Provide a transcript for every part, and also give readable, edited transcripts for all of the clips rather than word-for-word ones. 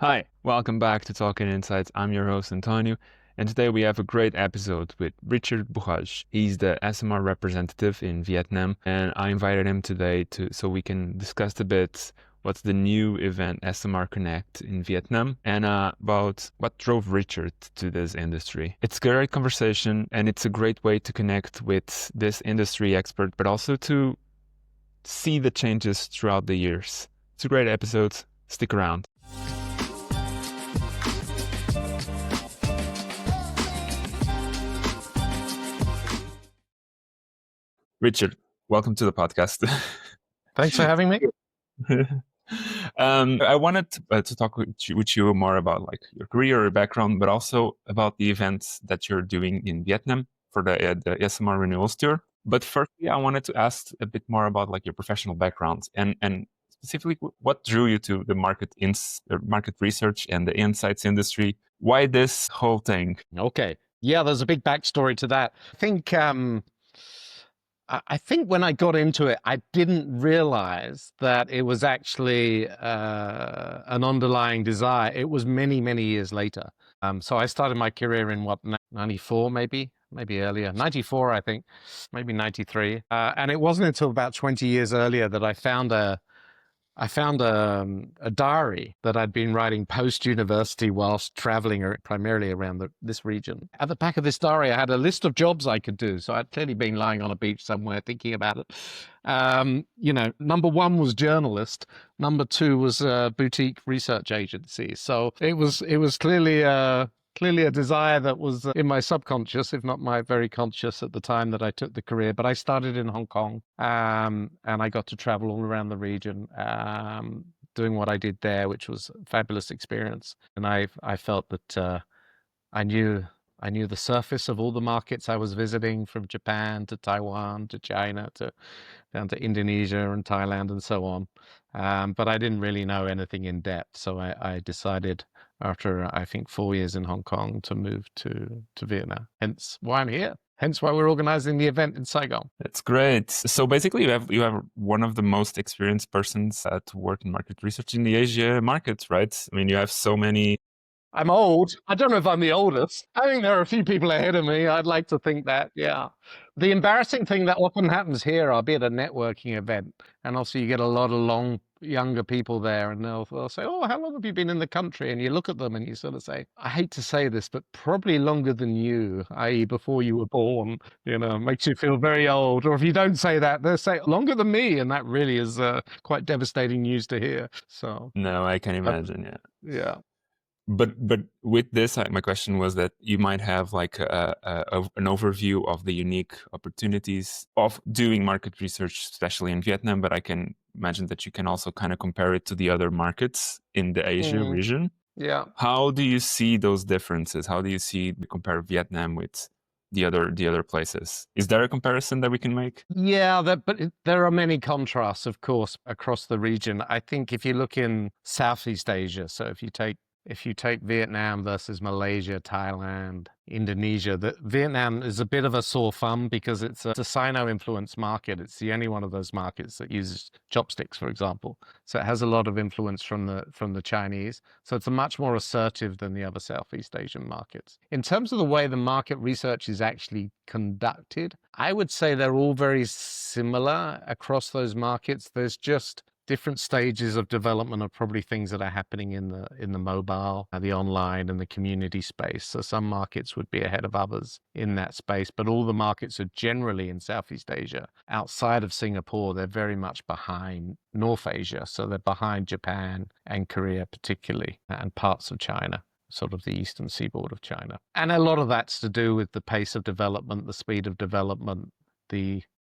Hi, welcome back to Talking Insights. I'm your host, Antonio, and today we have a great episode with Richard Burrage. He's the ESOMAR representative in Vietnam, and I invited him today so we can discuss a bit what's the new event, ESOMAR Connect in Vietnam, and about what drove Richard to this industry. It's a great conversation, and it's a great way to connect with this industry expert, but also to see the changes throughout the years. It's a great episode. Stick around. Richard, welcome to the podcast. Thanks for having me. I wanted to talk with you more about like your career or background, but also about the events that you're doing in Vietnam for the ESOMAR Renewal Tour. But firstly, I wanted to ask a bit more about like your professional background and specifically what drew you to the market research and the insights industry. Why this whole thing? Okay. Yeah, there's a big backstory to that. I think when I got into it, I didn't realize that it was actually an underlying desire. It was many, many years later. So I started my career in 94, maybe earlier, 94, I think, maybe 93. And it wasn't until about 20 years earlier that I found a diary that I'd been writing post-university whilst traveling primarily around this region. At the back of this diary, I had a list of jobs I could do. So I'd clearly been lying on a beach somewhere thinking about it. Number one was journalist. Number two was boutique research agency. So it was clearly a desire that was in my subconscious, if not my very conscious at the time that I took the career. But I started in Hong Kong, and I got to travel all around the region, doing what I did there, which was a fabulous experience. And I felt that I knew the surface of all the markets I was visiting, from Japan to Taiwan to China to down to Indonesia and Thailand and so on. But I didn't really know anything in depth. So I decided after, I think, 4 years in Hong Kong to move to Vietnam. Hence why I'm here. Hence why we're organizing the event in Saigon. That's great. So basically, you have one of the most experienced persons to work in market research in the Asia markets, right? I mean, you have so many. I'm old. I don't know if I'm the oldest. I think there are a few people ahead of me. I'd like to think that, yeah. The embarrassing thing that often happens here, I'll be at a networking event, and also you get a lot of younger people there, and they'll say, "Oh, how long have you been in the country?" And you look at them and you sort of say, "I hate to say this, but probably longer than you, i.e. before you were born." Makes you feel very old. Or if you don't say that, they'll say longer than me, and that really is quite devastating news to hear. So No, I can imagine. Yeah. yeah. But with this, my question was that you might have like an overview of the unique opportunities of doing market research, especially in Vietnam. But I can imagine that you can also kind of compare it to the other markets in the Asia region. Yeah. How do you see those differences? How do you compare Vietnam with the other places? Is there a comparison that we can make? Yeah, but there are many contrasts, of course, across the region. I think if you look in Southeast Asia, so if you take Vietnam versus Malaysia, Thailand, Indonesia, Vietnam is a bit of a sore thumb because it's a Sino-influenced market. It's the only one of those markets that uses chopsticks, for example. So it has a lot of influence from the Chinese. So it's much more assertive than the other Southeast Asian markets. In terms of the way the market research is actually conducted, I would say they're all very similar across those markets. There's just different stages of development are probably things that are happening in the mobile, the online, and the community space. So some markets would be ahead of others in that space, but all the markets are generally in Southeast Asia. Outside of Singapore, they're very much behind North Asia. So they're behind Japan and Korea particularly, and parts of China, sort of the eastern seaboard of China. And a lot of that's to do with the pace of development, the speed of development,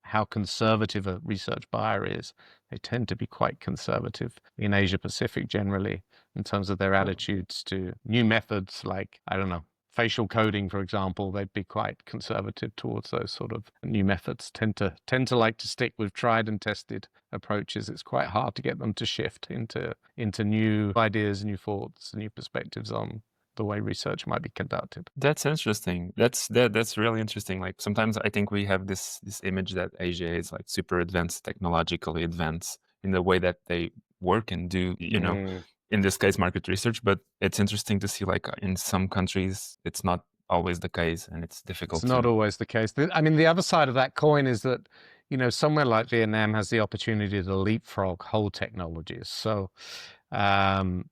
how conservative a research buyer is. They tend to be quite conservative in Asia Pacific generally in terms of their attitudes to new methods like, I don't know, facial coding, for example. They'd be quite conservative towards those sort of new methods, tend to like to stick with tried and tested approaches. It's quite hard to get them to shift into new ideas, new thoughts, new perspectives on the way research might be conducted. That's interesting. That's really interesting. Like sometimes I think we have this image that Asia is like super advanced, technologically advanced in the way that they work and do, in this case, market research, but it's interesting to see like in some countries, it's not always the case and it's difficult It's not always the case. I mean, the other side of that coin is that, somewhere like Vietnam has the opportunity to leapfrog whole technologies. So, um,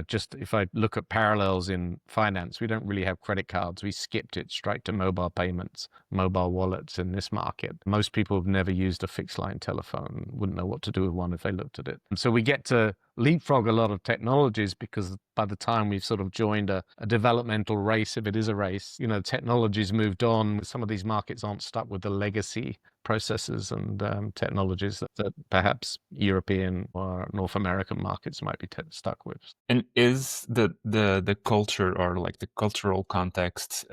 just if I look at parallels in finance, we don't really have credit cards. We skipped it straight to mobile payments, mobile wallets in this market. Most people have never used a fixed line telephone, wouldn't know what to do with one if they looked at it. So we get to leapfrog a lot of technologies because by the time we've sort of joined a developmental race, if it is a race, technology's moved on. Some of these markets aren't stuck with the legacy processes and technologies that perhaps European or North American markets might be stuck with. And is the culture or like the cultural context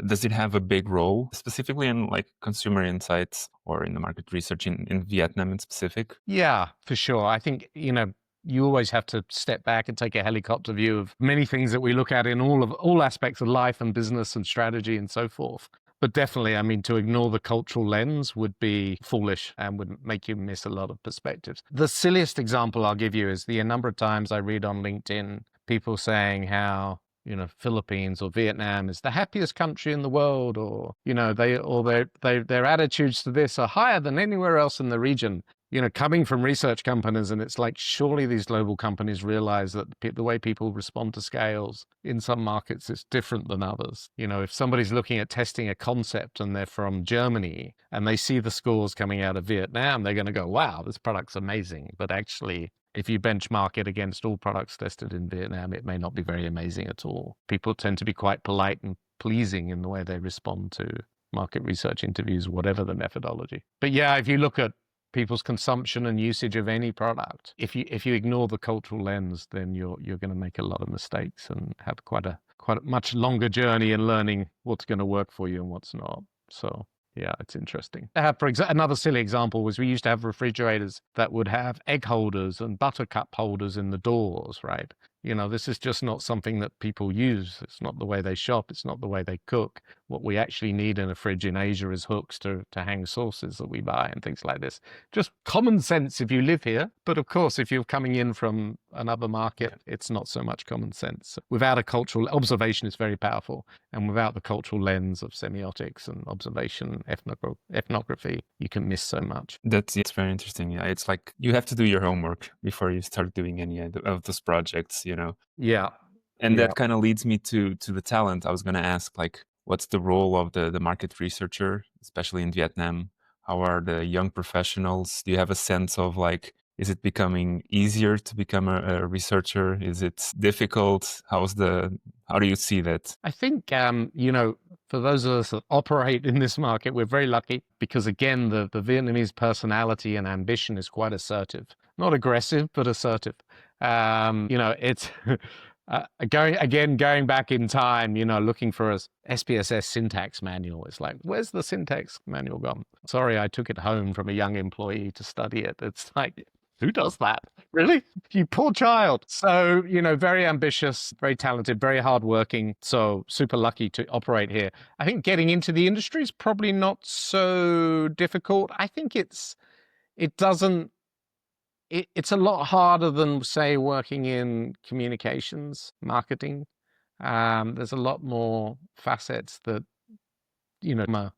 does it have a big role specifically in like consumer insights or in the market research in Vietnam in specific? Yeah, for sure. I think, you always have to step back and take a helicopter view of many things that we look at in all aspects of life and business and strategy and so forth. But definitely, I mean, to ignore the cultural lens would be foolish and would make you miss a lot of perspectives. The silliest example I'll give you is the number of times I read on LinkedIn people saying how, Philippines or Vietnam is the happiest country in the world, or, their attitudes to this are higher than anywhere else in the region. Coming from research companies, and it's like, surely these global companies realize that the way people respond to scales in some markets is different than others. If somebody's looking at testing a concept and they're from Germany and they see the scores coming out of Vietnam, they're going to go, wow, this product's amazing. But actually, if you benchmark it against all products tested in Vietnam, it may not be very amazing at all. People tend to be quite polite and pleasing in the way they respond to market research interviews, whatever the methodology. But yeah, if you look at people's consumption and usage of any product, if you ignore the cultural lens, then you're going to make a lot of mistakes and have quite a much longer journey in learning what's going to work for you and what's not. So yeah, it's interesting. For another silly example was we used to have refrigerators that would have egg holders and buttercup holders in the doors, right? This is just not something that people use. It's not the way they shop. It's not the way they cook. What we actually need in a fridge in Asia is hooks to hang sauces that we buy and things like this. Just common sense if you live here. But of course, if you're coming in from another market, it's not so much common sense. Without a cultural observation, is very powerful. And without the cultural lens of semiotics and observation, ethnography, you can miss so much. It's very interesting. Yeah, it's like you have to do your homework before you start doing any of those projects, Yeah. And that kind of leads me to the talent. I was going to ask, like, what's the role of the market researcher, especially in Vietnam? How are the young professionals? Do you have a sense of like, is it becoming easier to become a researcher? Is it difficult? How do you see that? I think, for those of us that operate in this market, we're very lucky because, again, the Vietnamese personality and ambition is quite assertive. Not aggressive, but assertive. It's going back in time, looking for a SPSS syntax manual. It's like, where's the syntax manual gone? Sorry, I took it home from a young employee to study it. It's like, who does that? Really? You poor child. So, very ambitious, very talented, very hardworking. So super lucky to operate here. I think getting into the industry is probably not so difficult. I think it's a lot harder than, say, working in communications, marketing. There's a lot more facets that,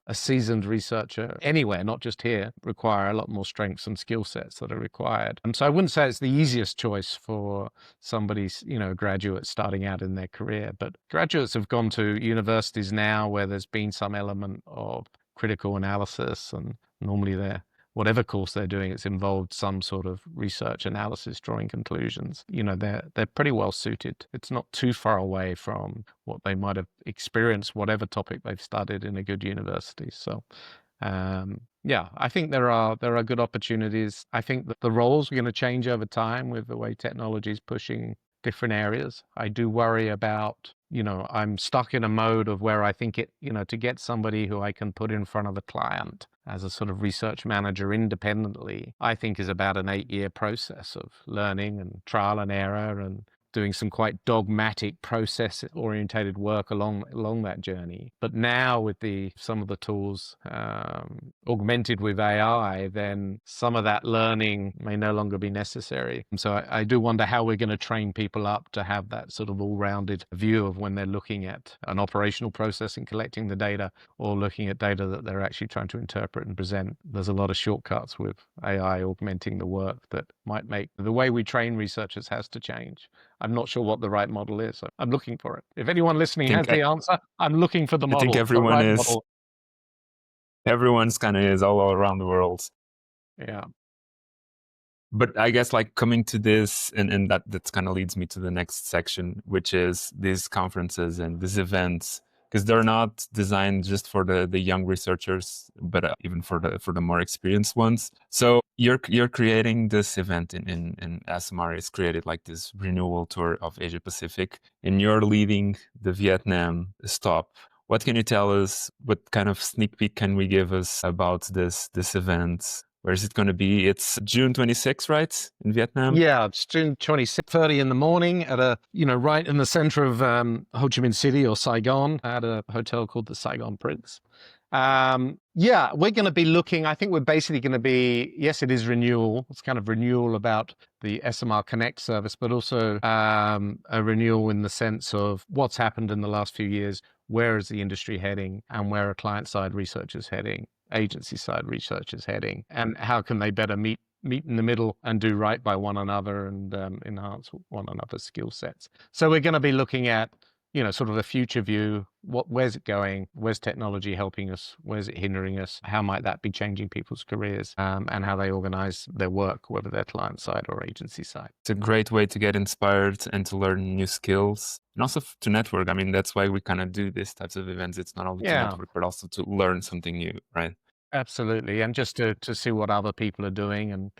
a seasoned researcher anywhere, not just here, require a lot more strengths and skill sets that are required. And so I wouldn't say it's the easiest choice for somebody's, graduate starting out in their career. But graduates have gone to universities now where there's been some element of critical analysis, and normally whatever course they're doing, it's involved some sort of research analysis, drawing conclusions. They're pretty well suited. It's not too far away from what they might have experienced, whatever topic they've studied in a good university. So, I think there are good opportunities. I think that the roles are going to change over time with the way technology is pushing different areas. I do worry about, I'm stuck in a mode of where I think to get somebody who I can put in front of a client as a sort of research manager independently, I think is about an 8-year process of learning and trial and error and doing some quite dogmatic process-orientated work along that journey. But now with some of the tools augmented with AI, then some of that learning may no longer be necessary. And so I do wonder how we're going to train people up to have that sort of all-rounded view of when they're looking at an operational process and collecting the data, or looking at data that they're actually trying to interpret and present. There's a lot of shortcuts with AI augmenting the work that might make the way we train researchers has to change. I'm not sure what the right model is. So I'm looking for it. If anyone listening has the answer, I'm looking for the model. I think everyone's kind of is all around the world. Yeah. But I guess like coming to this, and that's kind of leads me to the next section, which is these conferences and these events, because they're not designed just for the young researchers, but even for the more experienced ones. So you're creating this event in ESOMAR is created like this Renewal Tour of Asia Pacific, and you're leading the Vietnam stop. What can you tell us? What kind of sneak peek can we give us about this event? Where is it going to be? It's June 26th, right? In Vietnam? Yeah, it's June 26:30 in the morning at right in the center of Ho Chi Minh City or Saigon, at a hotel called the Saigon Prince. Yeah, we're going to be looking, I think we're basically going to be, yes, it is renewal. It's kind of renewal about the ESOMAR Connect service, but also a renewal in the sense of what's happened in the last few years, where is the industry heading, and where are client-side researchers heading, agency-side researchers heading, and how can they better meet in the middle and do right by one another and enhance one another's skill sets. So we're going to be looking at, sort of a future view. Where's it going? Where's technology helping us? Where's it hindering us? How might that be changing people's careers and how they organize their work, whether they're client side or agency side? It's a great way to get inspired and to learn new skills and also to network. I mean, that's why we kind of do these types of events. It's not only to network, but also to learn something new, right? Absolutely. And just to see what other people are doing. And,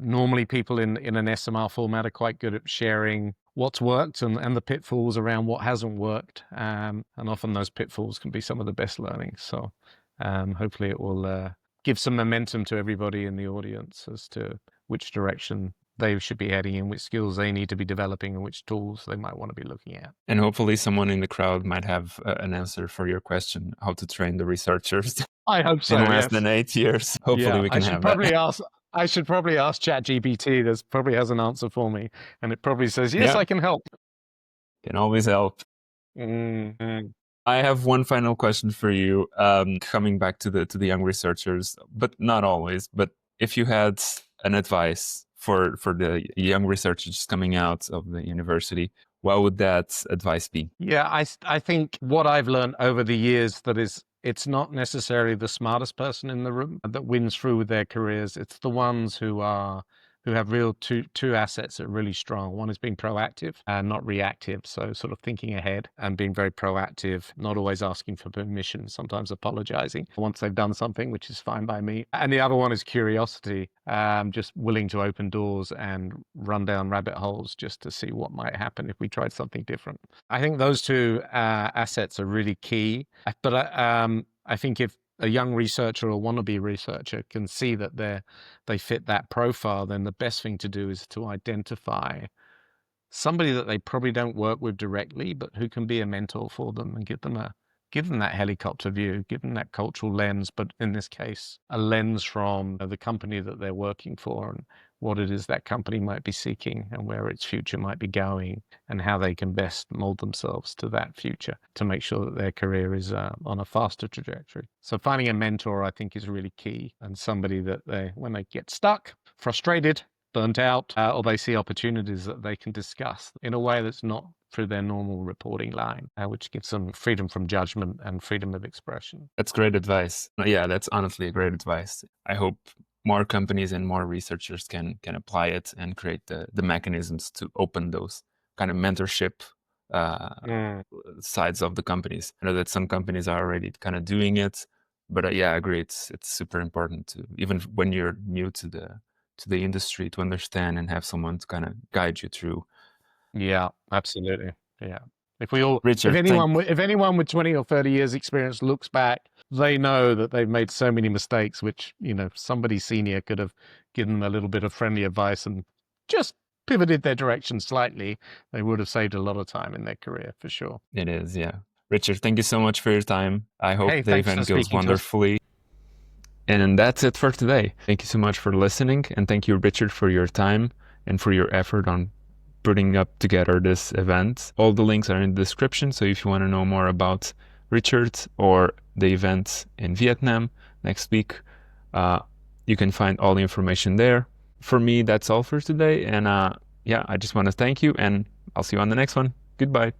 normally people in an SMR format are quite good at sharing what's worked and the pitfalls around what hasn't worked. And often those pitfalls can be some of the best learning. So hopefully it will give some momentum to everybody in the audience as to which direction they should be heading in, which skills they need to be developing, and which tools they might want to be looking at. And hopefully someone in the crowd might have an answer for your question, how to train the researchers. I hope so. In less than 8 years. Hopefully we can have that. I should probably ask ChatGPT. This probably has an answer for me. And it probably says, yes, I can help. Can always help. Mm-hmm. I have one final question for you, coming back to the young researchers, but not always. But if you had an advice for the young researchers coming out of the university, what would that advice be? Yeah, I think what I've learned over the years it's not necessarily the smartest person in the room that wins through with their careers. It's the ones who have real two assets that are really strong. One is being proactive and not reactive. So sort of thinking ahead and being very proactive, not always asking for permission, sometimes apologizing once they've done something, which is fine by me. And the other one is curiosity, just willing to open doors and run down rabbit holes just to see what might happen if we tried something different. I think those two assets are really key. But I think if a young researcher or wannabe researcher can see that they fit that profile, then the best thing to do is to identify somebody that they probably don't work with directly, but who can be a mentor for them and give them that helicopter view, give them that cultural lens, but in this case, a lens from the company that they're working for and what it is that company might be seeking and where its future might be going and how they can best mold themselves to that future to make sure that their career is on a faster trajectory. So finding a mentor, I think, is really key, and somebody that when they get stuck, frustrated, burnt out, or they see opportunities that they can discuss in a way that's not through their normal reporting line, which gives them freedom from judgment and freedom of expression. That's great advice. Yeah, that's honestly a great advice. I hope more companies and more researchers can apply it and create the mechanisms to open those kind of mentorship sides of the companies. I know that some companies are already kind of doing it, but yeah, I agree. It's super important to, even when you're new to the industry, to understand and have someone to kind of guide you through. Yeah, absolutely. Yeah. If anyone with 20 or 30 years experience looks back, they know that they've made so many mistakes, which, somebody senior could have given them a little bit of friendly advice and just pivoted their direction slightly, they would have saved a lot of time in their career for sure. It is, yeah. Richard, thank you so much for your time. I hope Hey, the thanks for event goes speaking to us. wonderfully. And that's it for today. Thank you so much for listening. And thank you, Richard, for your time and for your effort on putting up together this event. All the links are in the description. So if you want to know more about Richard or the event in Vietnam next week, you can find all the information there. For me, that's all for today. And yeah, I just want to thank you, and I'll see you on the next one. Goodbye.